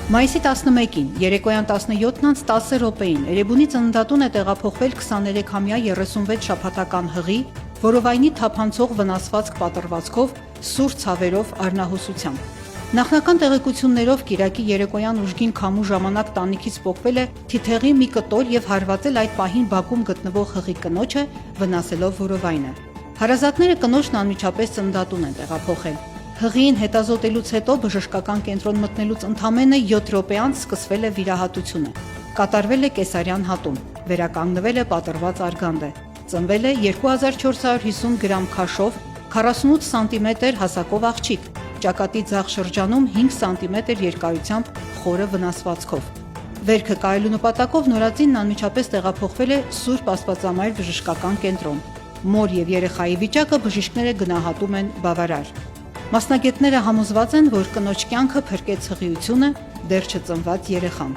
Մայիսի 11-ին երեկոյան 17:10 րոպեին Էրեբունի ծննդատուն է տեղափոխվել 23-ամյա 36 շաբաթական հղի, որովայնի թափանցող վնասվածք պատրվածքով, սուր ցավերով, առնահոսությամբ։ Նախնական տեղեկություններով կիրակի երեկոյան ուժգին քամու ժամանակ տանիքից պոկվել է թիթեղի մի կտոր եւ հարվածել այդ պահին բակում գտնվող հղի կնոջը, վնասելով որովայնը։ Հարազատները կնոջն անմիջապես ծննդատուն են տեղափոխել։ Հղիին հետազոտելուց հետո բժշկական կենտրոն մտնելուց ընդամենը 7 րոպե անց սկսվել է վիրահատությունը։ Կատարվել է կեսարյան հատում, վերականգնվել է պատրված արգանդը։ Ծնվել է 2450 գրամ քաշով, 48 սանտիմետր հասակով աղջիկ, ճակատի ձախ շրջանում 5 սանտիմետր երկարությամբ խորը վնասվածքով։ Վերքը կայելու նպատակով նորածինն անմիջապես տեղափոխվել է Սուրբ Աստվածամայր բժշկական կենտրոն։ Մոր եւ երեխայի վիճակը բժիշկները գնահատում են բավարար։ Մասնագետները համոզված են, որ կնոջ կյանքը փրկեց հղիությունը, դեռ չծնված երեխան։